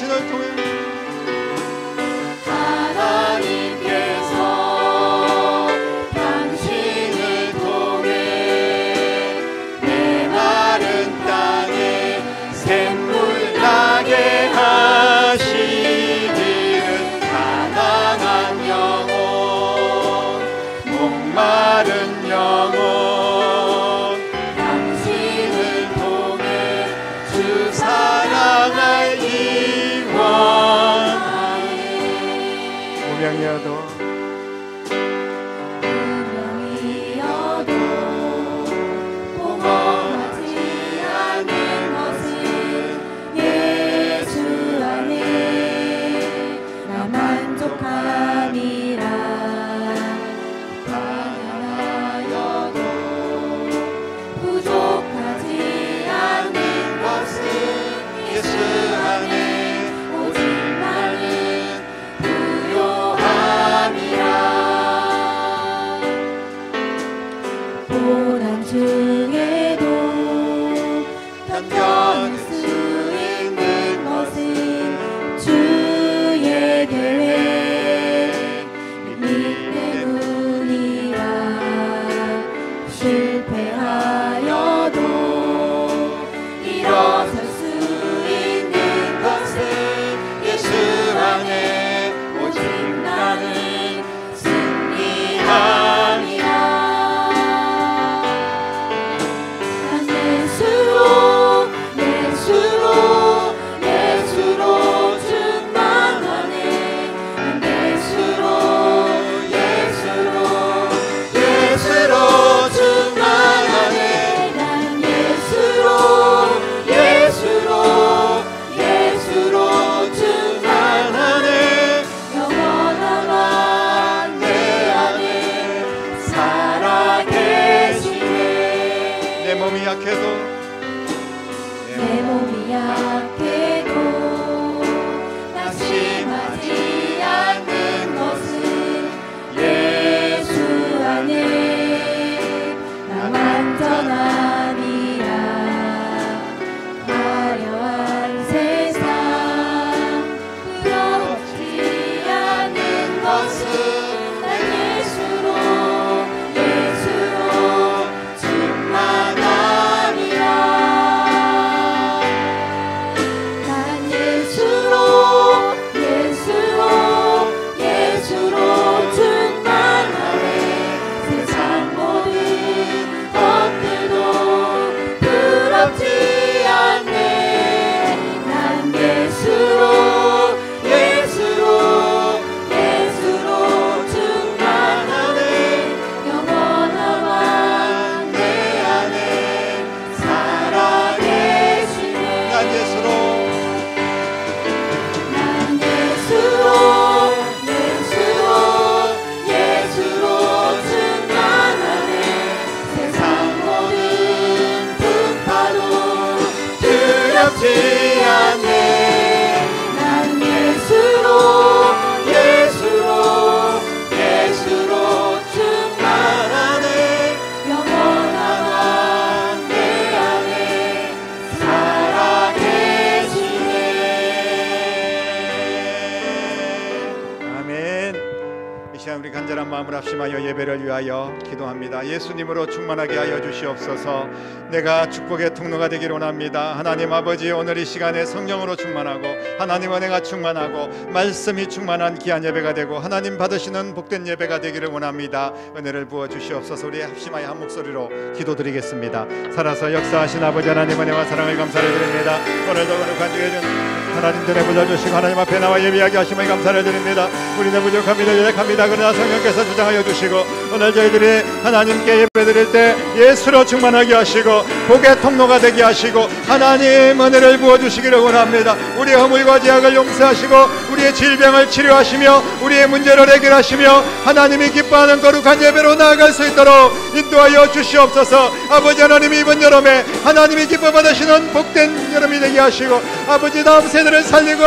당신을 통해 하시기를 가난한 영혼 목마른 영혼 당신을 통해 주 사랑을 기원하네. 무명이어도 내 몸이 약해도 낙심하지 않는 것은 예수 안에 나 완전하니라. 화려한 세상 부럽지 않는 것은 난 예수로 충만하니라. 우리 간절한 마음을 합심하여 예배를 위하여 기도합니다. 예수님으로 충만하게 하여 주시옵소서. 내가 축복의 통로가 되기를 원합니다. 하나님 아버지, 오늘 이 시간에 성령으로 충만하고 하나님 은혜가 충만하고 말씀이 충만한 귀한 예배가 되고 하나님 받으시는 복된 예배가 되기를 원합니다. 은혜를 부어 주시옵소서. 우리 합심하여 한 목소리로 기도드리겠습니다. 살아서 역사하신 아버지 하나님 은혜와 사랑을 감사를 드립니다. 오늘도 거룩한 주의 하나님 전에 불러주시고 하나님 앞에 나와 예배하게 하심을 감사를 드립니다. 우리는 부족합니다. 연약합니다. 그러나 성령께서 주장하여 주시고 오늘 저희들이 하나님께 예배드릴 때 예수로 충만하게 하시고 복의 통로가 되게 하시고 하나님 은혜를 부어주시기를 원합니다. 우리의 허물과 죄악을 용서하시고 우리의 질병을 치료하시며 우리의 문제를 해결하시며 하나님이 기뻐하는 거룩한 예배로 나아갈 수 있도록 인도하여 주시옵소서. 아버지 하나님, 이번 여름에 하나님이 기뻐 받으시는 복된 여름이 되게 하시고 아버지 다음 세대를 살리고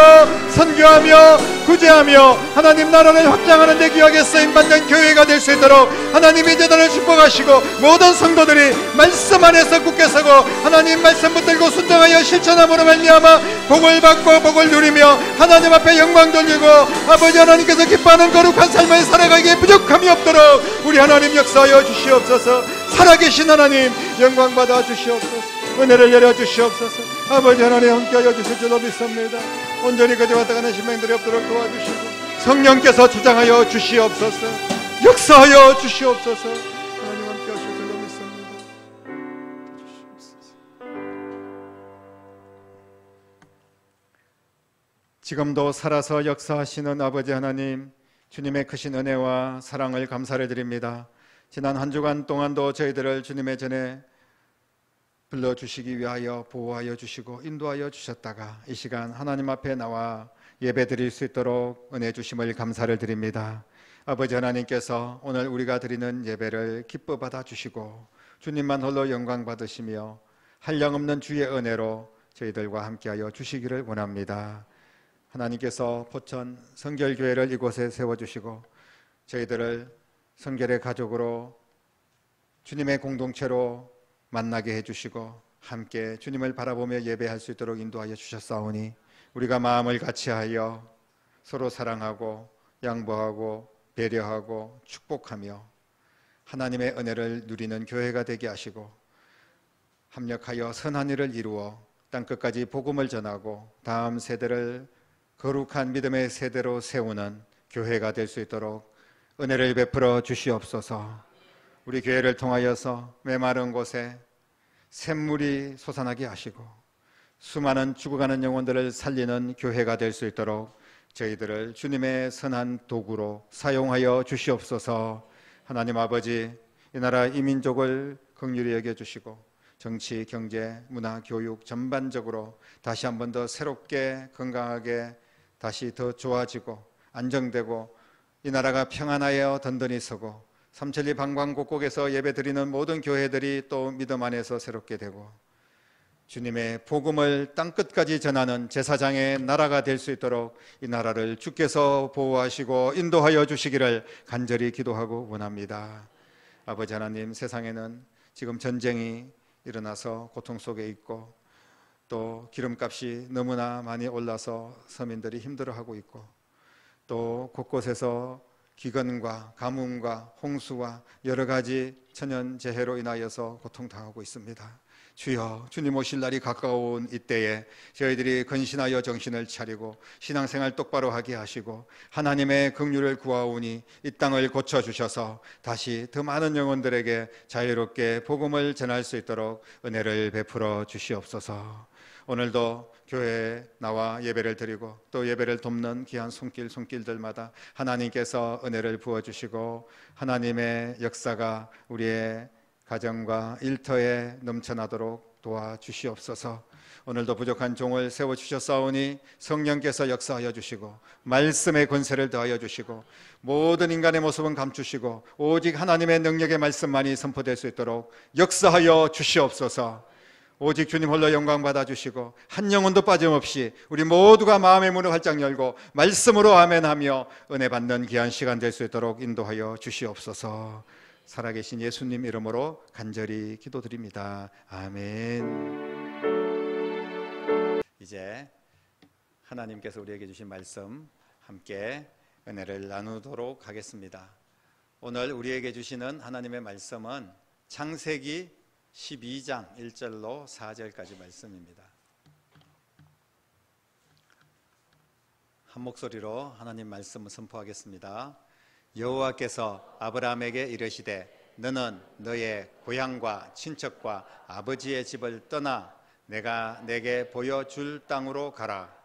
선교하며 구제하며 하나님 나라를 확장하는 데 귀하게 쓰임받는 교회가 될 수 있도록 하나님이 재단을 축복하시고 모든 성도들이 말씀 안에서 굳게 서고 하나님 말씀 붙들고 순종하여 실천함으로 말미암아 복을 받고 복을 누리며 하나님 앞에 영광 돌리고 아버지 하나님께서 기뻐하는 거룩한 삶을 살아가기에 부족함이 없도록 우리 하나님 역사하여 주시옵소서. 살아계신 하나님 영광 받아 주시옵소서. 은혜를 내려 주시옵소서. 아버지 하나님 함께하여 주실 줄로 믿습니다. 온전히 그대와 따가는 신명들이 없도록 도와주시고 성령께서 주장하여 주시옵소서. 역사하여 주시옵소서. 하나님 함께하실 줄로 믿습니다. 지금도 살아서 역사하시는 아버지 하나님, 주님의 크신 은혜와 사랑을 감사를 드립니다. 지난 한 주간 동안도 저희들을 주님의 전에 불러주시기 위하여 보호하여 주시고 인도하여 주셨다가 이 시간 하나님 앞에 나와 예배 드릴 수 있도록 은혜 주심을 감사를 드립니다. 아버지 하나님께서 오늘 우리가 드리는 예배를 기뻐 받아 주시고 주님만 홀로 영광 받으시며 한량없는 주의 은혜로 저희들과 함께하여 주시기를 원합니다. 하나님께서 포천 성결교회를 이곳에 세워주시고 저희들을 성결의 가족으로 주님의 공동체로 만나게 해주시고 함께 주님을 바라보며 예배할 수 있도록 인도하여 주셨사오니 우리가 마음을 같이하여 서로 사랑하고 양보하고 배려하고 축복하며 하나님의 은혜를 누리는 교회가 되게 하시고 합력하여 선한 일을 이루어 땅끝까지 복음을 전하고 다음 세대를 거룩한 믿음의 세대로 세우는 교회가 될 수 있도록 은혜를 베풀어 주시옵소서. 우리 교회를 통하여서 메마른 곳에 샘물이 솟아나게 하시고 수많은 죽어가는 영혼들을 살리는 교회가 될 수 있도록 저희들을 주님의 선한 도구로 사용하여 주시옵소서. 하나님 아버지, 이 나라 이 민족을 긍휼히 여겨주시고 정치, 경제, 문화, 교육 전반적으로 다시 한 번 더 새롭게 건강하게 다시 더 좋아지고 안정되고 이 나라가 평안하여 든든히 서고 삼천리 방방곡곡에서 예배드리는 모든 교회들이 또 믿음 안에서 새롭게 되고 주님의 복음을 땅끝까지 전하는 제사장의 나라가 될 수 있도록 이 나라를 주께서 보호하시고 인도하여 주시기를 간절히 기도하고 원합니다. 아버지 하나님, 세상에는 지금 전쟁이 일어나서 고통 속에 있고 또 기름값이 너무나 많이 올라서 서민들이 힘들어하고 있고 또 곳곳에서 기근과 가뭄과 홍수와 여러 가지 천연재해로 인하여서 고통당하고 있습니다. 주여, 주님 오실 날이 가까운 이때에 저희들이 근신하여 정신을 차리고 신앙생활 똑바로 하게 하시고 하나님의 긍휼을 구하오니 이 땅을 고쳐주셔서 다시 더 많은 영혼들에게 자유롭게 복음을 전할 수 있도록 은혜를 베풀어 주시옵소서. 오늘도 교회에 나와 예배를 드리고 또 예배를 돕는 귀한 손길들마다 하나님께서 은혜를 부어주시고 하나님의 역사가 우리의 가정과 일터에 넘쳐나도록 도와주시옵소서. 오늘도 부족한 종을 세워주셨사오니 성령께서 역사하여 주시고 말씀의 권세를 더하여 주시고 모든 인간의 모습은 감추시고 오직 하나님의 능력의 말씀만이 선포될 수 있도록 역사하여 주시옵소서. 오직 주님 홀로 영광 받아주시고 한 영혼도 빠짐없이 우리 모두가 마음의 문을 활짝 열고 말씀으로 아멘하며 은혜 받는 귀한 시간 될 수 있도록 인도하여 주시옵소서. 살아계신 예수님 이름으로 간절히 기도드립니다. 아멘. 이제 하나님께서 우리에게 주신 말씀 함께 은혜를 나누도록 하겠습니다. 오늘 우리에게 주시는 하나님의 말씀은 창세기 12장 1절로 4절까지 말씀입니다. 한 목소리로 하나님 말씀을 선포하겠습니다. 여호와께서 아브라함에게 이르시되 너는 너의 고향과 친척과 아버지의 집을 떠나 내가 내게 보여줄 땅으로 가라.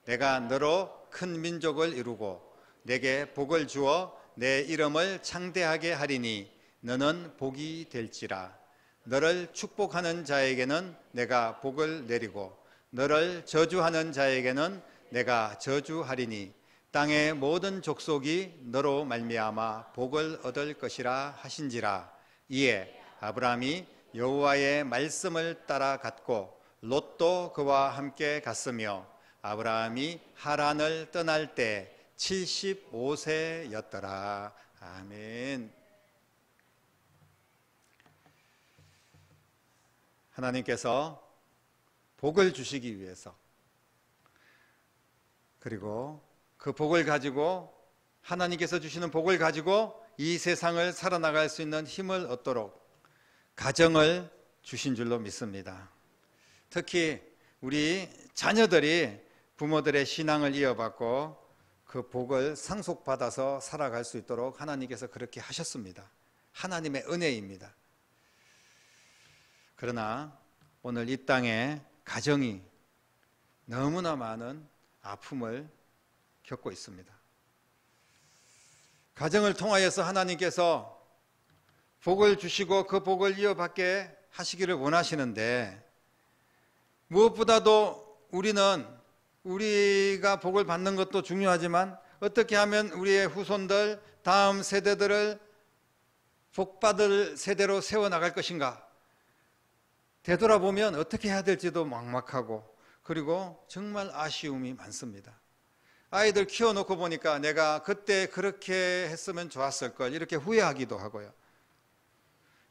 내가 너로 큰 민족을 이루고 내게 복을 주어 내 이름을 창대하게 하리니 너는 복이 될지라. 너를 축복하는 자에게는 내가 복을 내리고 너를 저주하는 자에게는 내가 저주하리니 땅의 모든 족속이 너로 말미암아 복을 얻을 것이라 하신지라. 이에 아브라함이 여호와의 말씀을 따라 갔고 롯도 그와 함께 갔으며 아브라함이 하란을 떠날 때 75세였더라. 아멘. 하나님께서 복을 주시기 위해서, 그리고 그 복을 가지고, 하나님께서 주시는 복을 가지고 이 세상을 살아나갈 수 있는 힘을 얻도록 가정을 주신 줄로 믿습니다. 특히 우리 자녀들이 부모들의 신앙을 이어받고 그 복을 상속받아서 살아갈 수 있도록 하나님께서 그렇게 하셨습니다. 하나님의 은혜입니다. 그러나 오늘 이 땅에 가정이 너무나 많은 아픔을 겪고 있습니다. 가정을 통하여서 하나님께서 복을 주시고 그 복을 이어받게 하시기를 원하시는데, 무엇보다도 우리가 복을 받는 것도 중요하지만 어떻게 하면 우리의 후손들, 다음 세대들을 복받을 세대로 세워나갈 것인가, 되돌아보면 어떻게 해야 될지도 막막하고, 그리고 정말 아쉬움이 많습니다. 아이들 키워놓고 보니까 내가 그때 그렇게 했으면 좋았을 걸, 이렇게 후회하기도 하고요.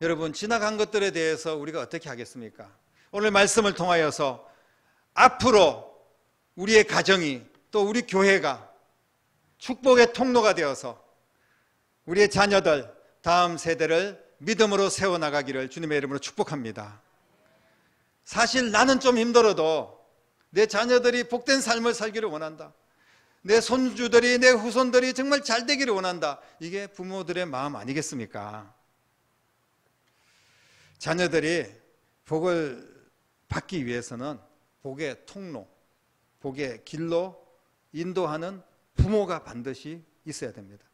여러분, 지나간 것들에 대해서 우리가 어떻게 하겠습니까? 오늘 말씀을 통하여서 앞으로 우리의 가정이, 또 우리 교회가 축복의 통로가 되어서 우리의 자녀들, 다음 세대를 믿음으로 세워나가기를 주님의 이름으로 축복합니다. 사실 나는 좀 힘들어도 내 자녀들이 복된 삶을 살기를 원한다. 내 손주들이, 내 후손들이 정말 잘 되기를 원한다. 이게 부모들의 마음 아니겠습니까? 자녀들이 복을 받기 위해서는 복의 통로, 복의 길로 인도하는 부모가 반드시 있어야 됩니다.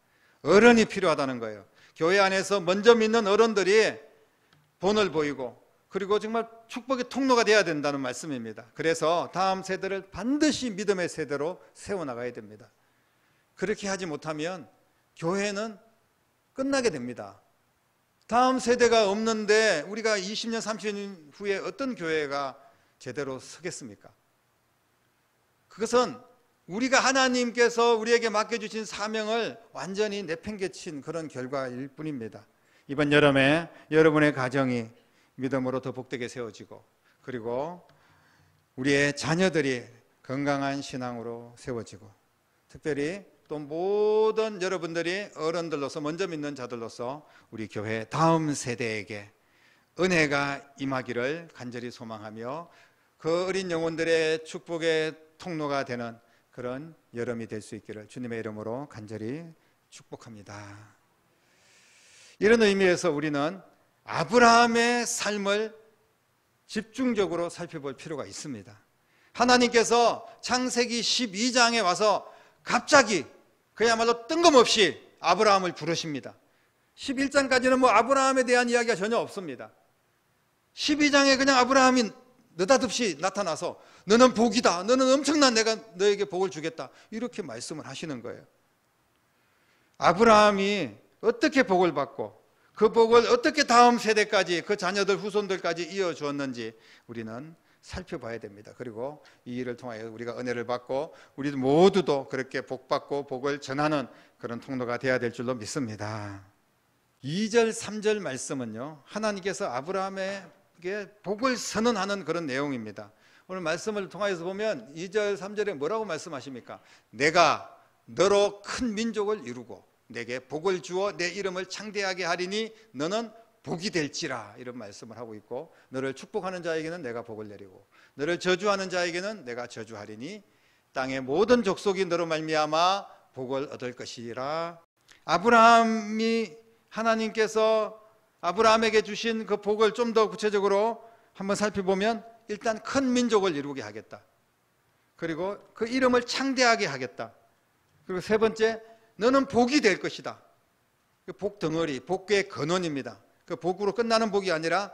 어른이 필요하다는 거예요. 교회 안에서 먼저 믿는 어른들이 본을 보이고, 그리고 정말 축복의 통로가 되어야 된다는 말씀입니다. 그래서 다음 세대를 반드시 믿음의 세대로 세워나가야 됩니다. 그렇게 하지 못하면 교회는 끝나게 됩니다. 다음 세대가 없는데 우리가 20년, 30년 후에 어떤 교회가 제대로 서겠습니까? 그것은 우리가 하나님께서 우리에게 맡겨주신 사명을 완전히 내팽개친 그런 결과일 뿐입니다. 이번 여름에 여러분의 가정이 믿음으로 더 복되게 세워지고, 그리고 우리의 자녀들이 건강한 신앙으로 세워지고, 특별히 또 모든 여러분들이 어른들로서, 먼저 믿는 자들로서 우리 교회 다음 세대에게 은혜가 임하기를 간절히 소망하며, 그 어린 영혼들의 축복의 통로가 되는 그런 여름이 될 수 있기를 주님의 이름으로 간절히 축복합니다. 이런 의미에서 우리는 아브라함의 삶을 집중적으로 살펴볼 필요가 있습니다. 하나님께서 창세기 12장에 와서 갑자기 그야말로 뜬금없이 아브라함을 부르십니다. 11장까지는 뭐 아브라함에 대한 이야기가 전혀 없습니다. 12장에 그냥 아브라함이 느닷없이 나타나서 너는 복이다, 너는 엄청난, 내가 너에게 복을 주겠다, 이렇게 말씀을 하시는 거예요. 아브라함이 어떻게 복을 받고 그 복을 어떻게 다음 세대까지, 그 자녀들, 후손들까지 이어주었는지 우리는 살펴봐야 됩니다. 그리고 이 일을 통하여 우리가 은혜를 받고 우리 모두도 그렇게 복받고 복을 전하는 그런 통로가 되어야 될 줄로 믿습니다. 2절, 3절 말씀은요, 하나님께서 아브라함에게 복을 선언하는 그런 내용입니다. 오늘 말씀을 통하여서 보면 2절, 3절에 뭐라고 말씀하십니까? 내가 너로 큰 민족을 이루고 내게 복을 주어 내 이름을 창대하게 하리니 너는 복이 될지라, 이런 말씀을 하고 있고, 너를 축복하는 자에게는 내가 복을 내리고 너를 저주하는 자에게는 내가 저주하리니 땅의 모든 족속이 너로 말미암아 복을 얻을 것이라. 아브라함이, 하나님께서 아브라함에게 주신 그 복을 좀 더 구체적으로 한번 살펴보면, 일단 큰 민족을 이루게 하겠다, 그리고 그 이름을 창대하게 하겠다, 그리고 세 번째, 너는 복이 될 것이다. 복 덩어리, 복의 근원입니다. 그 복으로 끝나는 복이 아니라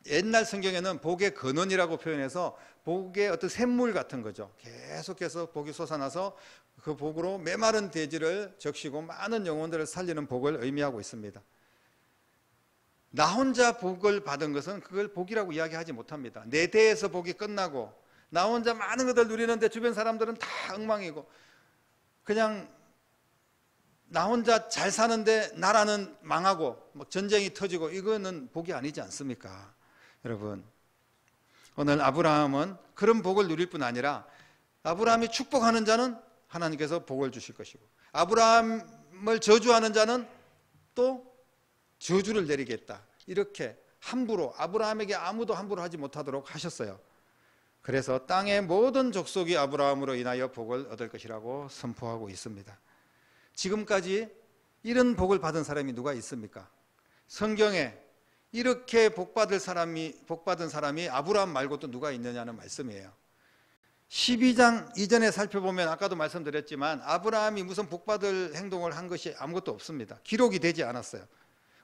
옛날 성경에는 복의 근원이라고 표현해서 복의 어떤 샘물 같은 거죠. 계속해서 복이 솟아나서 그 복으로 메마른 대지를 적시고 많은 영혼들을 살리는 복을 의미하고 있습니다. 나 혼자 복을 받은 것은 그걸 복이라고 이야기하지 못합니다. 내 대에서 복이 끝나고 나 혼자 많은 것들 누리는데 주변 사람들은 다 엉망이고, 그냥 나 혼자 잘 사는데 나라는 망하고 막 전쟁이 터지고, 이거는 복이 아니지 않습니까? 여러분, 오늘 아브라함은 그런 복을 누릴 뿐 아니라 아브라함이 축복하는 자는 하나님께서 복을 주실 것이고 아브라함을 저주하는 자는 또 저주를 내리겠다. 이렇게 함부로 아브라함에게 아무도 함부로 하지 못하도록 하셨어요. 그래서 땅의 모든 족속이 아브라함으로 인하여 복을 얻을 것이라고 선포하고 있습니다. 지금까지 이런 복을 받은 사람이 누가 있습니까? 성경에 이렇게 복받은 사람이 아브라함 말고 또 누가 있느냐는 말씀이에요. 12장 이전에 살펴보면 아까도 말씀드렸지만 아브라함이 무슨 복받을 행동을 한 것이 아무것도 없습니다. 기록이 되지 않았어요.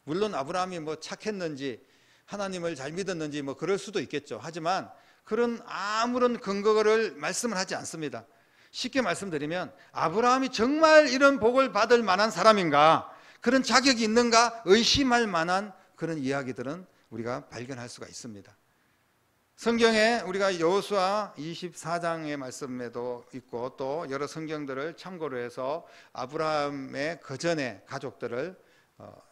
물론 아브라함이 뭐 착했는지 하나님을 잘 믿었는지 뭐 그럴 수도 있겠죠. 하지만 그런 아무런 근거를 말씀을 하지 않습니다. 쉽게 말씀드리면 아브라함이 정말 이런 복을 받을 만한 사람인가, 그런 자격이 있는가 의심할 만한 그런 이야기들은 우리가 발견할 수가 있습니다. 성경에 우리가 여호수아 24장의 말씀에도 있고 또 여러 성경들을 참고로 해서 아브라함의 그전의 가족들을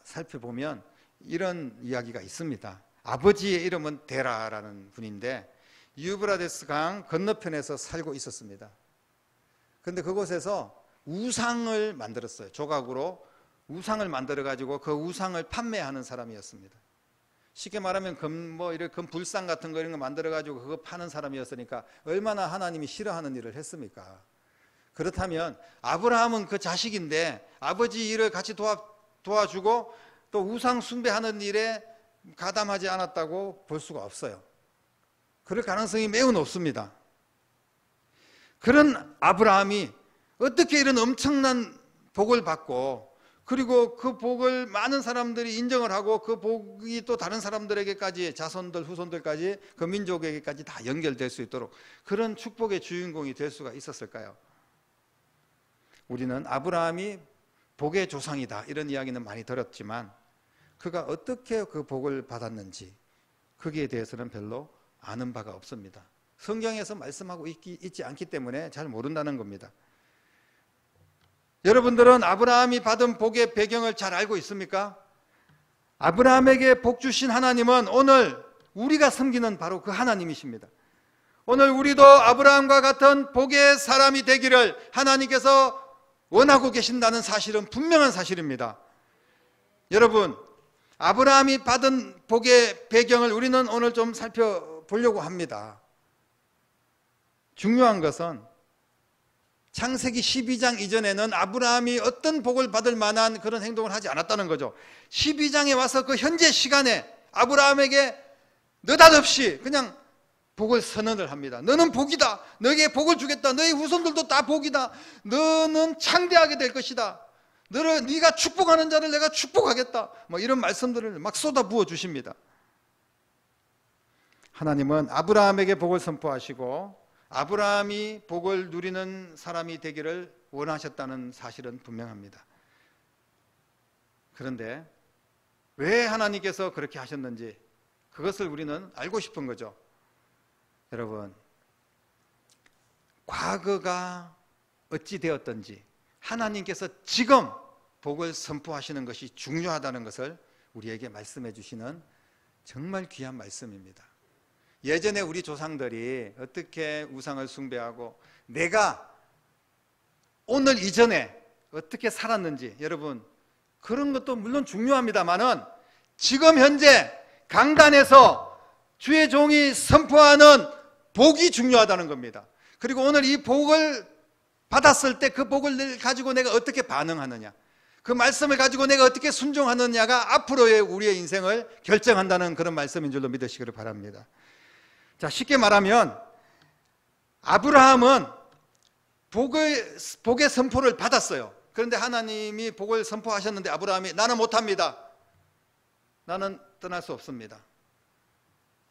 살펴보면 이런 이야기가 있습니다. 아버지의 이름은 데라라는 분인데 유브라데스 강 건너편에서 살고 있었습니다. 그런데 그곳에서 우상을 만들었어요. 조각으로 우상을 만들어 가지고 그 우상을 판매하는 사람이었습니다. 쉽게 말하면 이런 불상 같은 거 이런 거 만들어 가지고 그거 파는 사람이었으니까 얼마나 하나님이 싫어하는 일을 했습니까? 그렇다면 아브라함은 그 자식인데 아버지 일을 같이 도와주고 또 우상 숭배하는 일에 가담하지 않았다고 볼 수가 없어요. 그럴 가능성이 매우 높습니다. 그런 아브라함이 어떻게 이런 엄청난 복을 받고 그리고 그 복을 많은 사람들이 인정을 하고 그 복이 또 다른 사람들에게까지 자손들 후손들까지 그 민족에게까지 다 연결될 수 있도록 그런 축복의 주인공이 될 수가 있었을까요? 우리는 아브라함이 복의 조상이다 이런 이야기는 많이 들었지만 그가 어떻게 그 복을 받았는지 거기에 대해서는 별로 아는 바가 없습니다. 성경에서 말씀하고 있지 않기 때문에 잘 모른다는 겁니다. 여러분들은 아브라함이 받은 복의 배경을 잘 알고 있습니까? 아브라함에게 복 주신 하나님은 오늘 우리가 섬기는 바로 그 하나님이십니다. 오늘 우리도 아브라함과 같은 복의 사람이 되기를 하나님께서 원하고 계신다는 사실은 분명한 사실입니다. 여러분, 아브라함이 받은 복의 배경을 우리는 오늘 좀 살펴보려고 합니다. 중요한 것은 창세기 12장 이전에는 아브라함이 어떤 복을 받을 만한 그런 행동을 하지 않았다는 거죠. 12장에 와서 그 현재 시간에 아브라함에게 느닷없이 그냥 복을 선언을 합니다. 너는 복이다. 너에게 복을 주겠다. 너희 후손들도 다 복이다. 너는 창대하게 될 것이다. 네가 축복하는 자를 내가 축복하겠다. 뭐 이런 말씀들을 막 쏟아부어 주십니다. 하나님은 아브라함에게 복을 선포하시고 아브라함이 복을 누리는 사람이 되기를 원하셨다는 사실은 분명합니다. 그런데 왜 하나님께서 그렇게 하셨는지 그것을 우리는 알고 싶은 거죠. 여러분, 과거가 어찌 되었든지 하나님께서 지금 복을 선포하시는 것이 중요하다는 것을 우리에게 말씀해 주시는 정말 귀한 말씀입니다. 예전에 우리 조상들이 어떻게 우상을 숭배하고 내가 오늘 이전에 어떻게 살았는지 여러분 그런 것도 물론 중요합니다만은 지금 현재 강단에서 주의 종이 선포하는 복이 중요하다는 겁니다. 그리고 오늘 이 복을 받았을 때 그 복을 가지고 내가 어떻게 반응하느냐, 그 말씀을 가지고 내가 어떻게 순종하느냐가 앞으로의 우리의 인생을 결정한다는 그런 말씀인 줄로 믿으시기를 바랍니다. 자, 쉽게 말하면 아브라함은 복의 선포를 받았어요. 그런데 하나님이 복을 선포하셨는데 아브라함이 나는 못합니다. 나는 떠날 수 없습니다.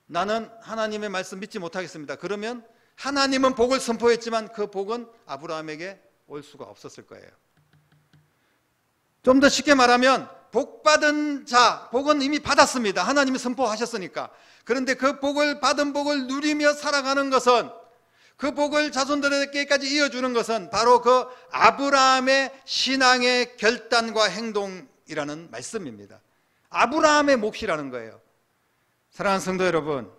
나는 하나님의 말씀 믿지 못하겠습니다. 그러면 하나님은 복을 선포했지만 그 복은 아브라함에게 올 수가 없었을 거예요. 좀 더 쉽게 말하면 복받은 자, 복은 이미 받았습니다. 하나님이 선포하셨으니까. 그런데 그 복을 받은 복을 누리며 살아가는 것은 그 복을 자손들에게까지 이어주는 것은 바로 그 아브라함의 신앙의 결단과 행동이라는 말씀입니다. 아브라함의 몫이라는 거예요. 사랑하는 성도 여러분,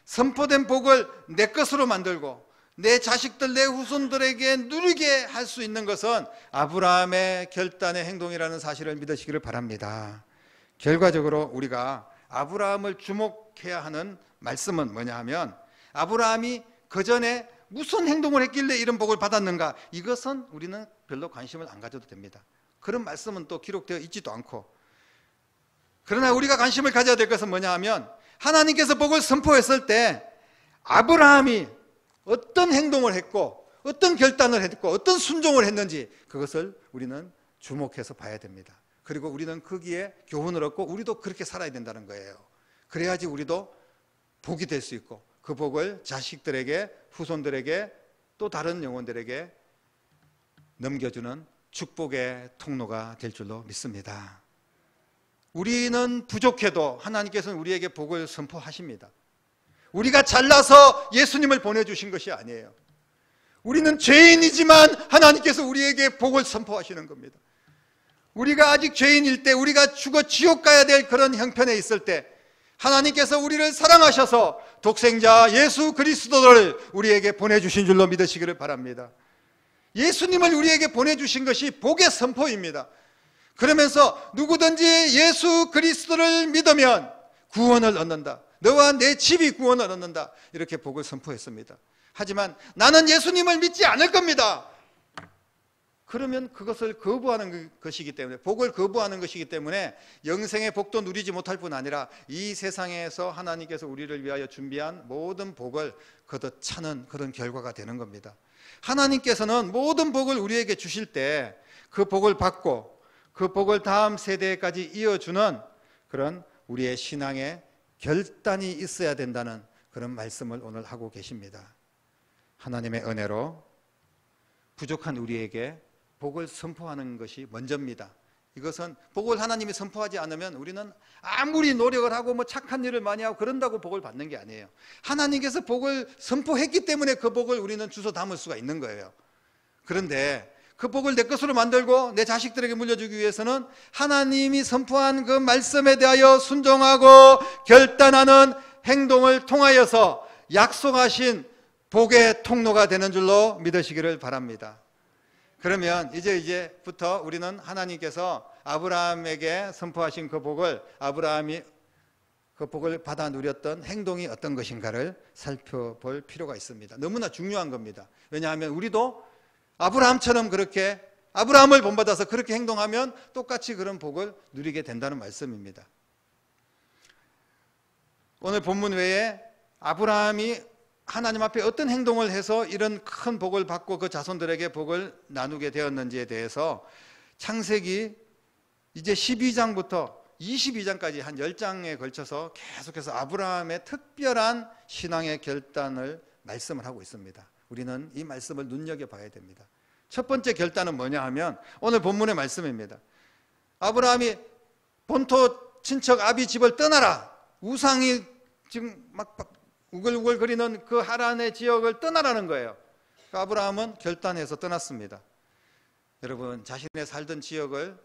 선포된 복을 내 것으로 만들고 내 자식들, 내 후손들에게 누리게 할 수 있는 것은 아브라함의 결단의 행동이라는 사실을 믿으시기를 바랍니다. 결과적으로 우리가 아브라함을 주목해야 하는 말씀은 뭐냐 하면, 아브라함이 그전에 무슨 행동을 했길래 이런 복을 받았는가, 이것은 우리는 별로 관심을 안 가져도 됩니다. 그런 말씀은 또 기록되어 있지도 않고, 그러나 우리가 관심을 가져야 될 것은 뭐냐 하면, 하나님께서 복을 선포했을 때 아브라함이 어떤 행동을 했고 어떤 결단을 했고 어떤 순종을 했는지, 그것을 우리는 주목해서 봐야 됩니다. 그리고 우리는 거기에 교훈을 얻고 우리도 그렇게 살아야 된다는 거예요. 그래야지 우리도 복이 될 수 있고 그 복을 자식들에게, 후손들에게, 또 다른 영혼들에게 넘겨주는 축복의 통로가 될 줄로 믿습니다. 우리는 부족해도 하나님께서는 우리에게 복을 선포하십니다. 우리가 잘나서 예수님을 보내주신 것이 아니에요. 우리는 죄인이지만 하나님께서 우리에게 복을 선포하시는 겁니다. 우리가 아직 죄인일 때, 우리가 죽어 지옥 가야 될 그런 형편에 있을 때 하나님께서 우리를 사랑하셔서 독생자 예수 그리스도를 우리에게 보내주신 줄로 믿으시기를 바랍니다. 예수님을 우리에게 보내주신 것이 복의 선포입니다. 그러면서 누구든지 예수 그리스도를 믿으면 구원을 얻는다. 너와 내 집이 구원을 얻는다. 이렇게 복을 선포했습니다. 하지만 나는 예수님을 믿지 않을 겁니다. 그러면 그것을 거부하는 것이기 때문에, 복을 거부하는 것이기 때문에 영생의 복도 누리지 못할 뿐 아니라 이 세상에서 하나님께서 우리를 위하여 준비한 모든 복을 거둬 차는 그런 결과가 되는 겁니다. 하나님께서는 모든 복을 우리에게 주실 때 그 복을 받고 그 복을 다음 세대까지 이어주는 그런 우리의 신앙의 결단이 있어야 된다는 그런 말씀을 오늘 하고 계십니다. 하나님의 은혜로 부족한 우리에게 복을 선포하는 것이 먼저입니다. 이것은 복을 하나님이 선포하지 않으면 우리는 아무리 노력을 하고 뭐 착한 일을 많이 하고 그런다고 복을 받는 게 아니에요. 하나님께서 복을 선포했기 때문에 그 복을 우리는 주워 담을 수가 있는 거예요. 그런데 그 복을 내 것으로 만들고 내 자식들에게 물려주기 위해서는 하나님이 선포한 그 말씀에 대하여 순종하고 결단하는 행동을 통하여서 약속하신 복의 통로가 되는 줄로 믿으시기를 바랍니다. 그러면 이제부터 우리는 하나님께서 아브라함에게 선포하신 그 복을, 아브라함이 그 복을 받아 누렸던 행동이 어떤 것인가를 살펴볼 필요가 있습니다. 너무나 중요한 겁니다. 왜냐하면 우리도 아브라함처럼 그렇게, 아브라함을 본받아서 그렇게 행동하면 똑같이 그런 복을 누리게 된다는 말씀입니다. 오늘 본문 외에 아브라함이 하나님 앞에 어떤 행동을 해서 이런 큰 복을 받고 그 자손들에게 복을 나누게 되었는지에 대해서 창세기 이제 12장부터 22장까지 한 10장에 걸쳐서 계속해서 아브라함의 특별한 신앙의 결단을 말씀을 하고 있습니다. 우리는 이 말씀을 눈여겨봐야 됩니다. 첫 번째 결단은 뭐냐 하면 오늘 본문의 말씀입니다. 아브라함이 본토 친척 아비 집을 떠나라. 우상이 지금 막 우글우글거리는 그 하란의 지역을 떠나라는 거예요. 아브라함은 결단해서 떠났습니다. 여러분, 자신의 살던 지역을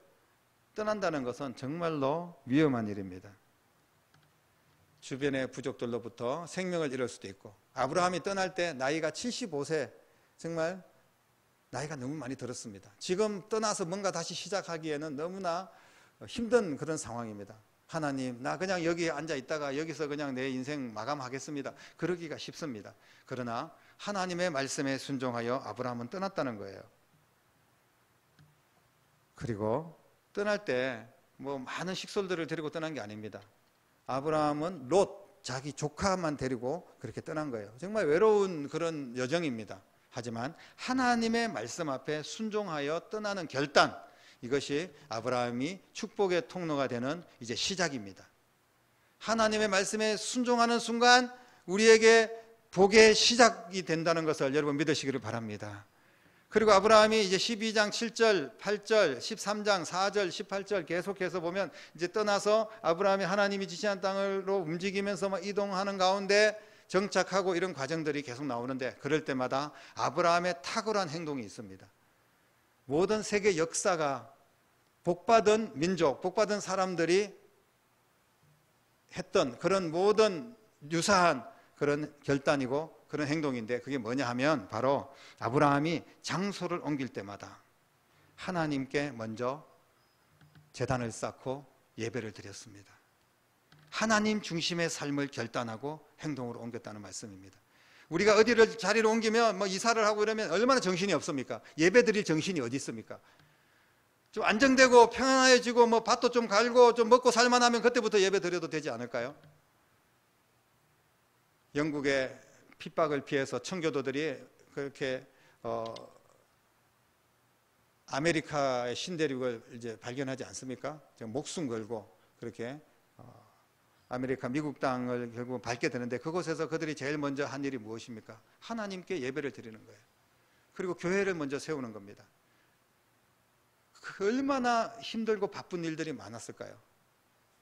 떠난다는 것은 정말로 위험한 일입니다. 주변의 부족들로부터 생명을 잃을 수도 있고, 아브라함이 떠날 때 나이가 75세, 정말 나이가 너무 많이 들었습니다. 지금 떠나서 뭔가 다시 시작하기에는 너무나 힘든 그런 상황입니다. 하나님, 나 그냥 여기 앉아 있다가 여기서 그냥 내 인생 마감하겠습니다. 그러기가 쉽습니다. 그러나 하나님의 말씀에 순종하여 아브라함은 떠났다는 거예요. 그리고 떠날 때 뭐 많은 식솔들을 데리고 떠난 게 아닙니다. 아브라함은 롯, 자기 조카만 데리고 그렇게 떠난 거예요. 정말 외로운 그런 여정입니다. 하지만 하나님의 말씀 앞에 순종하여 떠나는 결단, 이것이 아브라함이 축복의 통로가 되는 이제 시작입니다. 하나님의 말씀에 순종하는 순간 우리에게 복의 시작이 된다는 것을 여러분 믿으시기를 바랍니다. 그리고 아브라함이 이제 12장 7절, 8절, 13장 4절, 18절 계속해서 보면 이제 떠나서 아브라함이 하나님이 지시한 땅으로 움직이면서 막 이동하는 가운데 정착하고 이런 과정들이 계속 나오는데, 그럴 때마다 아브라함의 탁월한 행동이 있습니다. 모든 세계 역사가 복받은 민족, 복받은 사람들이 했던 그런 모든 유사한 그런 결단이고 그런 행동인데, 그게 뭐냐 하면 바로 아브라함이 장소를 옮길 때마다 하나님께 먼저 제단을 쌓고 예배를 드렸습니다. 하나님 중심의 삶을 결단하고 행동으로 옮겼다는 말씀입니다. 우리가 어디를 자리를 옮기면 뭐 이사를 하고 이러면 얼마나 정신이 없습니까? 예배 드릴 정신이 어디 있습니까? 좀 안정되고 평안해지고 뭐 밭도 좀 갈고 좀 먹고 살만하면 그때부터 예배 드려도 되지 않을까요? 영국의 핍박을 피해서 청교도들이 그렇게 아메리카의 신대륙을 이제 발견하지 않습니까? 목숨 걸고 그렇게 아메리카 미국 땅을 결국 밟게 되는데, 그곳에서 그들이 제일 먼저 한 일이 무엇입니까? 하나님께 예배를 드리는 거예요. 그리고 교회를 먼저 세우는 겁니다. 얼마나 힘들고 바쁜 일들이 많았을까요?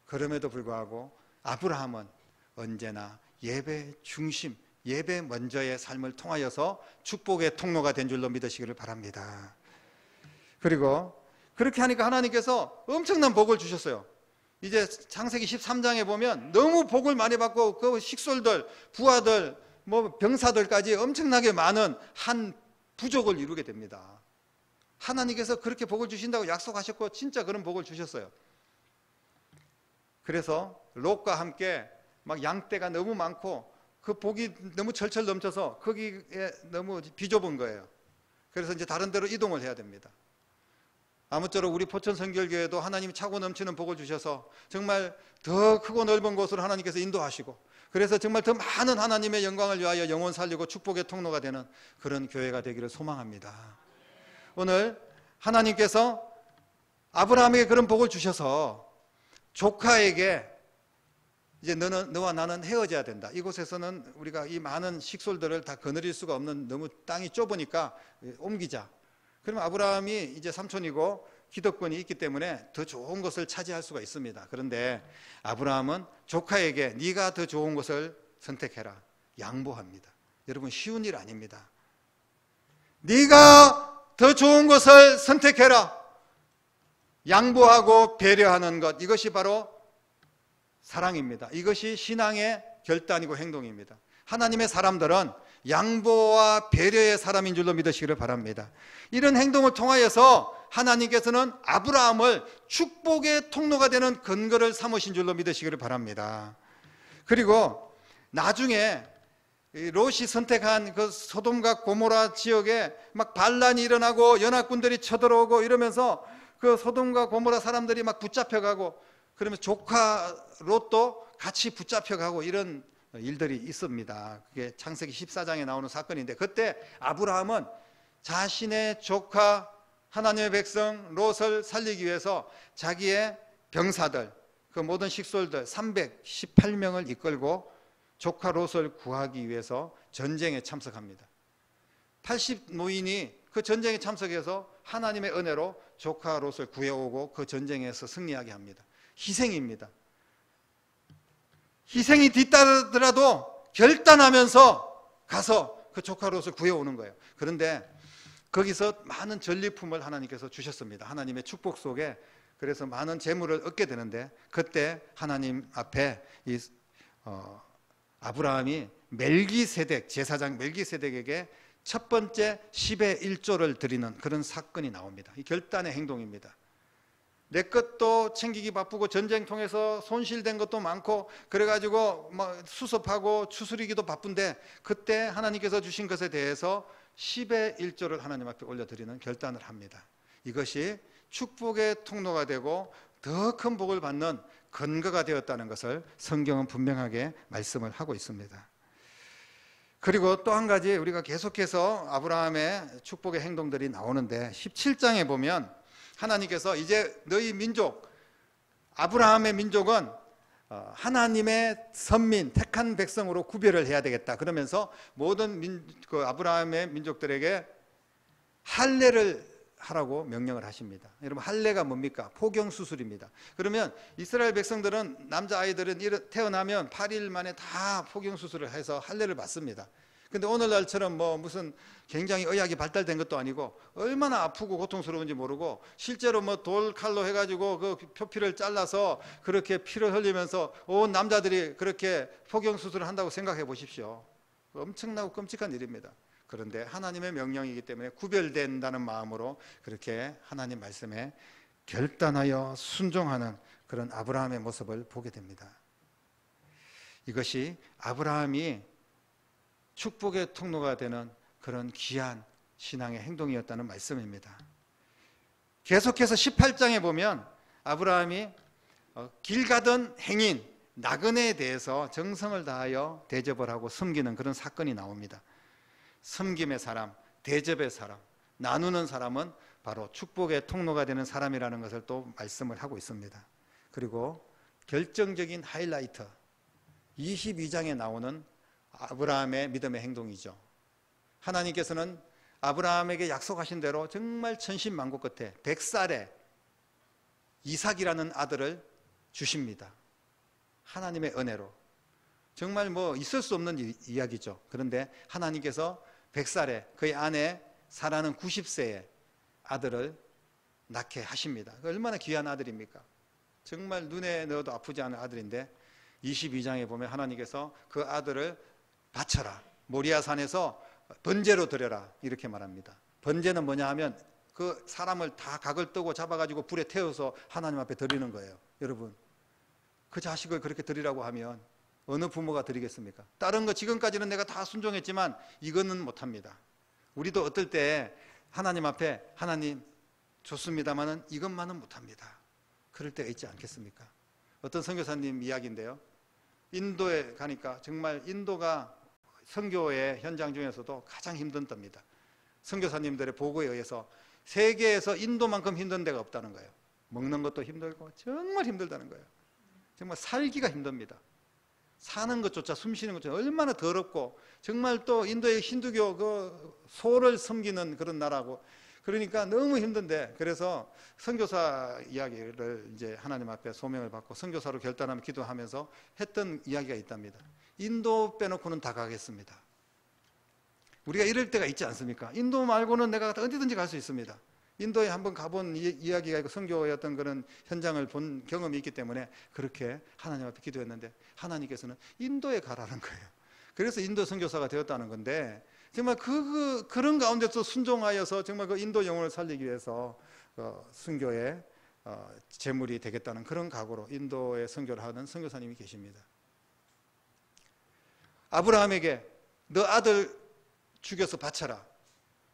그럼에도 불구하고 아브라함은 언제나 예배 중심, 예배 먼저의 삶을 통하여서 축복의 통로가 된 줄로 믿으시기를 바랍니다. 그리고 그렇게 하니까 하나님께서 엄청난 복을 주셨어요. 이제 창세기 13장에 보면 너무 복을 많이 받고 그 식솔들, 부하들, 뭐 병사들까지 엄청나게 많은 한 부족을 이루게 됩니다. 하나님께서 그렇게 복을 주신다고 약속하셨고 진짜 그런 복을 주셨어요. 그래서 롯과 함께 막 양떼가 너무 많고 그 복이 너무 철철 넘쳐서 거기에 너무 비좁은 거예요. 그래서 이제 다른 데로 이동을 해야 됩니다. 아무쪼록 우리 포천선결교회도 하나님이 차고 넘치는 복을 주셔서 정말 더 크고 넓은 곳으로 하나님께서 인도하시고, 그래서 정말 더 많은 하나님의 영광을 위하여 영혼 살리고 축복의 통로가 되는 그런 교회가 되기를 소망합니다. 오늘 하나님께서 아브라함에게 그런 복을 주셔서 조카에게 이제 너와 나는 헤어져야 된다. 이곳에서는 우리가 이 많은 식솔들을 다 거느릴 수가 없는, 너무 땅이 좁으니까 옮기자. 그러면 아브라함이 이제 삼촌이고 기득권이 있기 때문에 더 좋은 것을 차지할 수가 있습니다. 그런데 아브라함은 조카에게 네가 더 좋은 것을 선택해라, 양보합니다. 여러분, 쉬운 일 아닙니다. 네가 더 좋은 것을 선택해라, 양보하고 배려하는 것, 이것이 바로 사랑입니다. 이것이 신앙의 결단이고 행동입니다. 하나님의 사람들은 양보와 배려의 사람인 줄로 믿으시기를 바랍니다. 이런 행동을 통하여서 하나님께서는 아브라함을 축복의 통로가 되는 근거를 삼으신 줄로 믿으시기를 바랍니다. 그리고 나중에 롯이 선택한 그 소돔과 고모라 지역에 막 반란이 일어나고 연합군들이 쳐들어오고 이러면서 그 소돔과 고모라 사람들이 막 붙잡혀가고, 그러면 조카 롯도 같이 붙잡혀가고 이런 일들이 있습니다. 그게 창세기 14장에 나오는 사건인데, 그때 아브라함은 자신의 조카 하나님의 백성 롯을 살리기 위해서 자기의 병사들, 그 모든 식솔들 318명을 이끌고 조카 롯을 구하기 위해서 전쟁에 참석합니다. 80노인이 그 전쟁에 참석해서 하나님의 은혜로 조카 롯을 구해오고 그 전쟁에서 승리하게 합니다. 희생입니다. 희생이 뒤따르더라도 결단하면서 가서 그 조카 롯을 구해오는 거예요. 그런데 거기서 많은 전리품을 하나님께서 주셨습니다. 하나님의 축복 속에. 그래서 많은 재물을 얻게 되는데, 그때 하나님 앞에 아브라함이 멜기세덱, 제사장 멜기세덱에게 첫 번째 10의 1조를 드리는 그런 사건이 나옵니다. 이 결단의 행동입니다. 내 것도 챙기기 바쁘고 전쟁 통해서 손실된 것도 많고 그래가지고 막 수습하고 추스리기도 바쁜데, 그때 하나님께서 주신 것에 대해서 10의 1조를 하나님 앞에 올려드리는 결단을 합니다. 이것이 축복의 통로가 되고 더 큰 복을 받는 근거가 되었다는 것을 성경은 분명하게 말씀을 하고 있습니다. 그리고 또 한 가지 우리가 계속해서 아브라함의 축복의 행동들이 나오는데, 17장에 보면 하나님께서 이제 너희 민족, 아브라함의 민족은 하나님의 선민, 택한 백성으로 구별을 해야 되겠다. 그러면서 모든 아브라함의 민족들에게 할례를 하라고 명령을 하십니다. 여러분, 할례가 뭡니까? 포경수술입니다. 그러면 이스라엘 백성들은, 남자아이들은 태어나면 8일 만에 다 포경수술을 해서 할례를 받습니다. 근데 오늘날처럼 뭐 무슨 굉장히 의학이 발달된 것도 아니고 얼마나 아프고 고통스러운지 모르고 실제로 뭐 돌칼로 해가지고 그 표피를 잘라서 그렇게 피를 흘리면서 온 남자들이 그렇게 포경수술을 한다고 생각해 보십시오. 엄청나고 끔찍한 일입니다. 그런데 하나님의 명령이기 때문에 구별된다는 마음으로 그렇게 하나님 말씀에 결단하여 순종하는 그런 아브라함의 모습을 보게 됩니다. 이것이 아브라함이 축복의 통로가 되는 그런 귀한 신앙의 행동이었다는 말씀입니다. 계속해서 18장에 보면 아브라함이 길 가던 행인 나그네에 대해서 정성을 다하여 대접을 하고 섬기는 그런 사건이 나옵니다. 섬김의 사람, 대접의 사람, 나누는 사람은 바로 축복의 통로가 되는 사람이라는 것을 또 말씀을 하고 있습니다. 그리고 결정적인 하이라이트 22장에 나오는 아브라함의 믿음의 행동이죠. 하나님께서는 아브라함에게 약속하신 대로 정말 천신만고 끝에 100살에 이삭이라는 아들을 주십니다. 하나님의 은혜로. 정말 뭐 있을 수 없는 이야기죠. 그런데 하나님께서 100살에 그의 아내 사라는 90세에 아들을 낳게 하십니다. 얼마나 귀한 아들입니까? 정말 눈에 넣어도 아프지 않은 아들인데 22장에 보면 하나님께서 그 아들을 바쳐라, 모리아산에서 번제로 드려라 이렇게 말합니다. 번제는 뭐냐 하면 그 사람을 다 각을 뜨고 잡아가지고 불에 태워서 하나님 앞에 드리는 거예요. 여러분, 그 자식을 그렇게 드리라고 하면 어느 부모가 드리겠습니까? 다른 거 지금까지는 내가 다 순종했지만 이거는 못합니다. 우리도 어떨 때 하나님 앞에 하나님 좋습니다마는 이것만은 못합니다. 그럴 때가 있지 않겠습니까? 어떤 선교사님 이야기인데요. 인도에 가니까 정말 인도가 선교의 현장 중에서도 가장 힘든 때입니다. 선교사님들의 보고에 의해서 세계에서 인도만큼 힘든 데가 없다는 거예요. 먹는 것도 힘들고 정말 힘들다는 거예요. 정말 살기가 힘듭니다. 사는 것조차, 숨 쉬는 것조차 얼마나 더럽고, 정말 또 인도의 힌두교 그 소를 섬기는 그런 나라고, 그러니까 너무 힘든데, 그래서 선교사 이야기를 이제 하나님 앞에 소명을 받고 선교사로 결단하며 기도하면서 했던 이야기가 있답니다. 인도 빼놓고는 다 가겠습니다. 우리가 이럴 때가 있지 않습니까? 인도 말고는 내가 어디든지 갈 수 있습니다. 인도에 한번 가본 이야기가 있고 선교의 어떤 그런 현장을 본 경험이 있기 때문에 그렇게 하나님 앞에 기도했는데 하나님께서는 인도에 가라는 거예요. 그래서 인도 선교사가 되었다는 건데, 정말 그런 가운데서 순종하여서 정말 그 인도 영혼을 살리기 위해서 선교의 제물이 되겠다는 그런 각오로 인도에 선교를 하는 선교사님이 계십니다. 아브라함에게 너 아들 죽여서 바쳐라.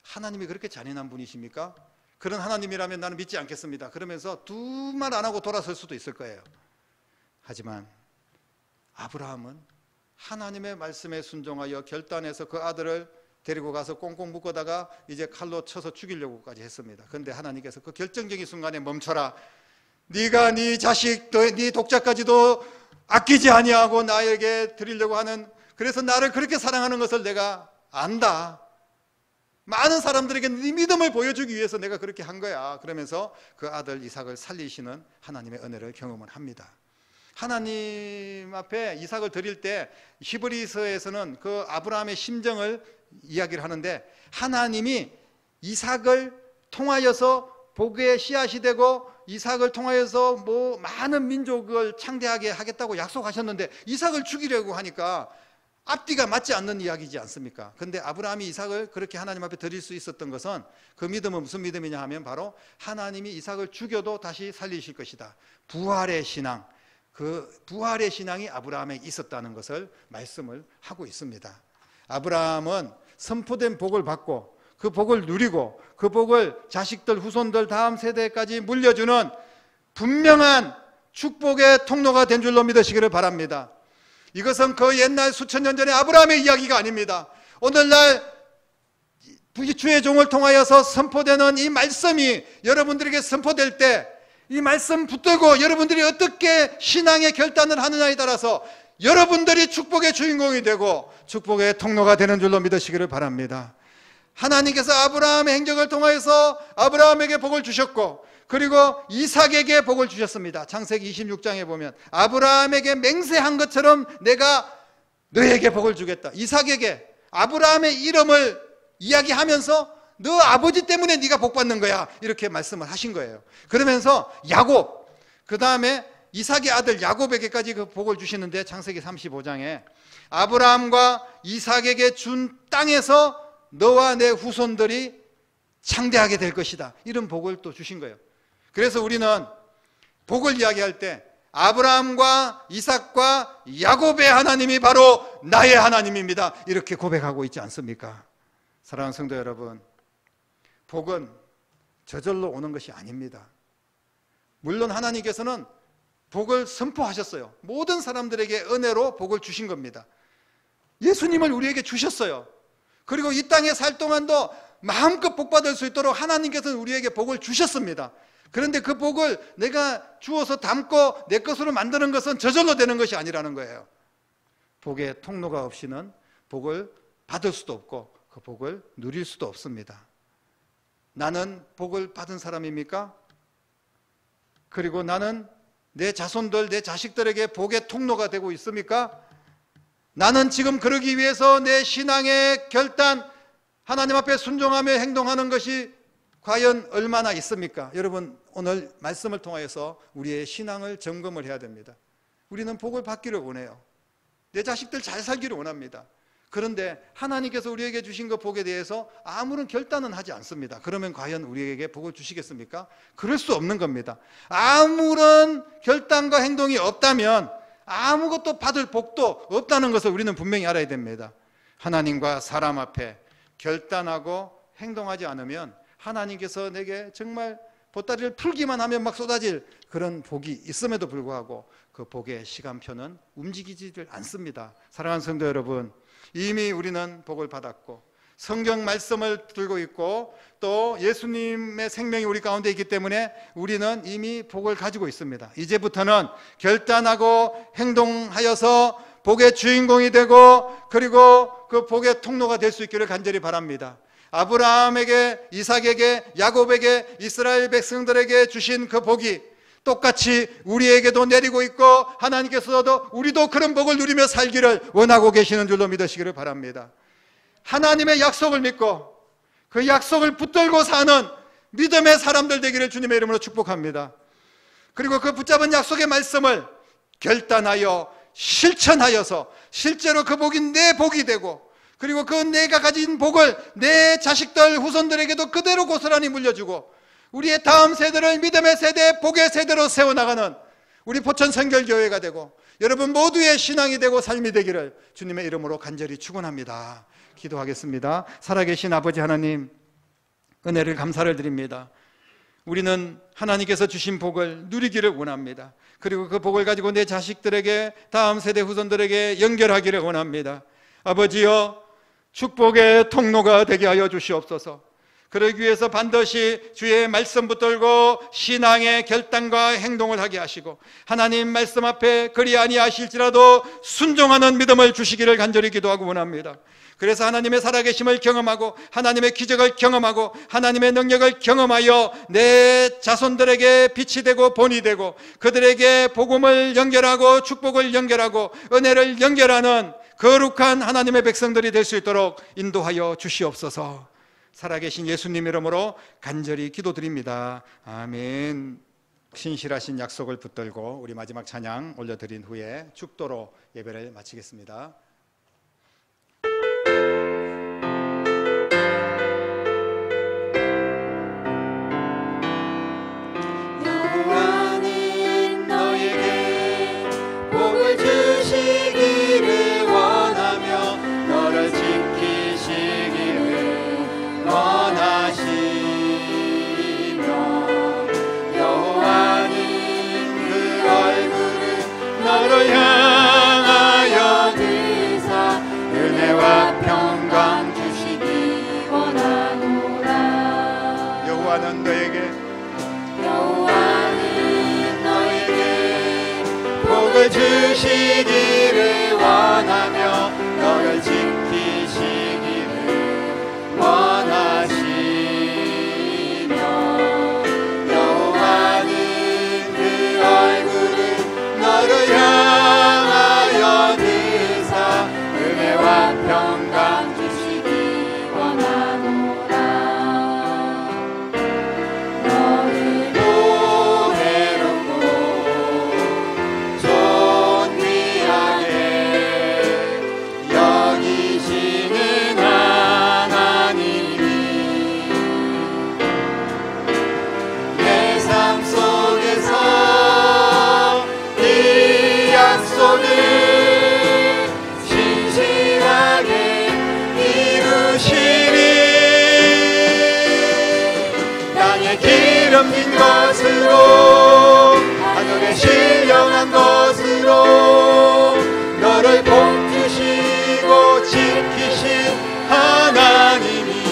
하나님이 그렇게 잔인한 분이십니까? 그런 하나님이라면 나는 믿지 않겠습니다. 그러면서 두 말 안 하고 돌아설 수도 있을 거예요. 하지만 아브라함은 하나님의 말씀에 순종하여 결단해서 그 아들을 데리고 가서 꽁꽁 묶어다가 이제 칼로 쳐서 죽이려고까지 했습니다. 그런데 하나님께서 그 결정적인 순간에 멈춰라. 네가 네 자식, 네 독자까지도 아끼지 아니하고 나에게 드리려고 하는, 그래서 나를 그렇게 사랑하는 것을 내가 안다. 많은 사람들에게 네 믿음을 보여주기 위해서 내가 그렇게 한 거야. 그러면서 그 아들 이삭을 살리시는 하나님의 은혜를 경험을 합니다. 하나님 앞에 이삭을 드릴 때 히브리서에서는 그 아브라함의 심정을 이야기를 하는데, 하나님이 이삭을 통하여서 복의 씨앗이 되고 이삭을 통하여서 뭐 많은 민족을 창대하게 하겠다고 약속하셨는데 이삭을 죽이려고 하니까 앞뒤가 맞지 않는 이야기지 않습니까? 그런데 아브라함이 이삭을 그렇게 하나님 앞에 드릴 수 있었던 것은, 그 믿음은 무슨 믿음이냐 하면 바로 하나님이 이삭을 죽여도 다시 살리실 것이다. 부활의 신앙, 그 부활의 신앙이 아브라함에 있었다는 것을 말씀을 하고 있습니다. 아브라함은 선포된 복을 받고 그 복을 누리고 그 복을 자식들, 후손들, 다음 세대까지 물려주는 분명한 축복의 통로가 된 줄로 믿으시기를 바랍니다. 이것은 그 옛날 수천 년 전의 아브라함의 이야기가 아닙니다. 오늘날 주의 종을 통하여서 선포되는 이 말씀이 여러분들에게 선포될 때 이 말씀 붙들고 여러분들이 어떻게 신앙의 결단을 하느냐에 따라서 여러분들이 축복의 주인공이 되고 축복의 통로가 되는 줄로 믿으시기를 바랍니다. 하나님께서 아브라함의 행적을 통하여서 아브라함에게 복을 주셨고, 그리고 이삭에게 복을 주셨습니다. 창세기 26장에 보면 아브라함에게 맹세한 것처럼 내가 너에게 복을 주겠다. 이삭에게, 아브라함의 이름을 이야기하면서 너 아버지 때문에 네가 복받는 거야, 이렇게 말씀을 하신 거예요. 그러면서 야곱, 그 다음에 이삭의 아들 야곱에게까지 그 복을 주시는데, 창세기 35장에 아브라함과 이삭에게 준 땅에서 너와 내 후손들이 창대하게 될 것이다, 이런 복을 또 주신 거예요. 그래서 우리는 복을 이야기할 때 아브라함과 이삭과 야곱의 하나님이 바로 나의 하나님입니다, 이렇게 고백하고 있지 않습니까? 사랑하는 성도 여러분, 복은 저절로 오는 것이 아닙니다. 물론 하나님께서는 복을 선포하셨어요. 모든 사람들에게 은혜로 복을 주신 겁니다. 예수님을 우리에게 주셨어요. 그리고 이 땅에 살 동안도 마음껏 복받을 수 있도록 하나님께서는 우리에게 복을 주셨습니다. 그런데 그 복을 내가 주어서 담고 내 것으로 만드는 것은 저절로 되는 것이 아니라는 거예요. 복의 통로가 없이는 복을 받을 수도 없고 그 복을 누릴 수도 없습니다. 나는 복을 받은 사람입니까? 그리고 나는 내 자손들, 내 자식들에게 복의 통로가 되고 있습니까? 나는 지금 그러기 위해서 내 신앙의 결단, 하나님 앞에 순종하며 행동하는 것이 과연 얼마나 있습니까? 여러분, 오늘 말씀을 통하여서 우리의 신앙을 점검을 해야 됩니다. 우리는 복을 받기를 원해요. 내 자식들 잘 살기를 원합니다. 그런데 하나님께서 우리에게 주신 그 복에 대해서 아무런 결단은 하지 않습니다. 그러면 과연 우리에게 복을 주시겠습니까? 그럴 수 없는 겁니다. 아무런 결단과 행동이 없다면 아무것도 받을 복도 없다는 것을 우리는 분명히 알아야 됩니다. 하나님과 사람 앞에 결단하고 행동하지 않으면 하나님께서 내게 정말 보따리를 풀기만 하면 막 쏟아질 그런 복이 있음에도 불구하고 그 복의 시간표는 움직이지를 않습니다. 사랑하는 성도 여러분, 이미 우리는 복을 받았고 성경 말씀을 들고 있고 또 예수님의 생명이 우리 가운데 있기 때문에 우리는 이미 복을 가지고 있습니다. 이제부터는 결단하고 행동하여서 복의 주인공이 되고 그리고 그 복의 통로가 될 수 있기를 간절히 바랍니다. 아브라함에게, 이삭에게, 야곱에게, 이스라엘 백성들에게 주신 그 복이 똑같이 우리에게도 내리고 있고 하나님께서도 우리도 그런 복을 누리며 살기를 원하고 계시는 줄로 믿으시기를 바랍니다. 하나님의 약속을 믿고 그 약속을 붙들고 사는 믿음의 사람들 되기를 주님의 이름으로 축복합니다. 그리고 그 붙잡은 약속의 말씀을 결단하여 실천하여서 실제로 그 복이 내 복이 되고 그리고 그 내가 가진 복을 내 자식들 후손들에게도 그대로 고스란히 물려주고 우리의 다음 세대를 믿음의 세대, 복의 세대로 세워나가는 우리 포천 선결교회가 되고 여러분 모두의 신앙이 되고 삶이 되기를 주님의 이름으로 간절히 축원합니다. 기도하겠습니다. 살아계신 아버지 하나님, 은혜를 감사를 드립니다. 우리는 하나님께서 주신 복을 누리기를 원합니다. 그리고 그 복을 가지고 내 자식들에게, 다음 세대 후손들에게 연결하기를 원합니다. 아버지여, 축복의 통로가 되게 하여 주시옵소서. 그러기 위해서 반드시 주의 말씀 붙들고 신앙의 결단과 행동을 하게 하시고 하나님 말씀 앞에 그리 아니하실지라도 순종하는 믿음을 주시기를 간절히 기도하고 원합니다. 그래서 하나님의 살아계심을 경험하고 하나님의 기적을 경험하고 하나님의 능력을 경험하여 내 자손들에게 빛이 되고 본이 되고 그들에게 복음을 연결하고 축복을 연결하고 은혜를 연결하는 거룩한 하나님의 백성들이 될 수 있도록 인도하여 주시옵소서. 살아계신 예수님 이름으로 간절히 기도드립니다. 아멘. 신실하신 약속을 붙들고 우리 마지막 찬양 올려드린 후에 축도로 예배를 마치겠습니다. 여호와는 너에게 복을 주시기를 원하며 너를 지키시기를 원하시며 여호와는 그 얼굴을 너를 향하여 담긴 것으로 하늘에 신령한 것으로 너를 복주시고 지키신 하나님이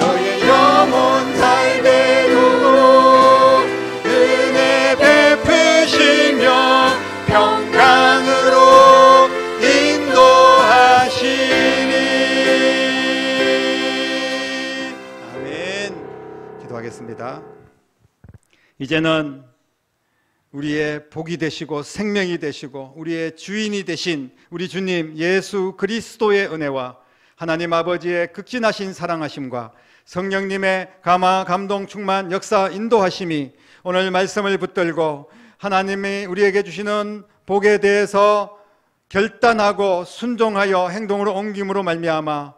너의 영혼 살대로 은혜 베푸시며 평강으로 인도하시니. 아멘. 기도하겠습니다. 이제는 우리의 복이 되시고 생명이 되시고 우리의 주인이 되신 우리 주님 예수 그리스도의 은혜와 하나님 아버지의 극진하신 사랑하심과 성령님의 감화 감동 충만 역사 인도하심이 오늘 말씀을 붙들고 하나님이 우리에게 주시는 복에 대해서 결단하고 순종하여 행동으로 옮김으로 말미암아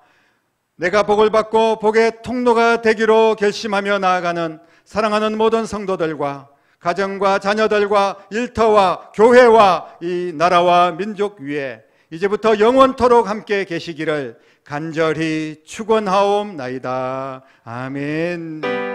내가 복을 받고 복의 통로가 되기로 결심하며 나아가는 사랑하는 모든 성도들과 가정과 자녀들과 일터와 교회와 이 나라와 민족 위에 이제부터 영원토록 함께 계시기를 간절히 축원하옵나이다. 아멘.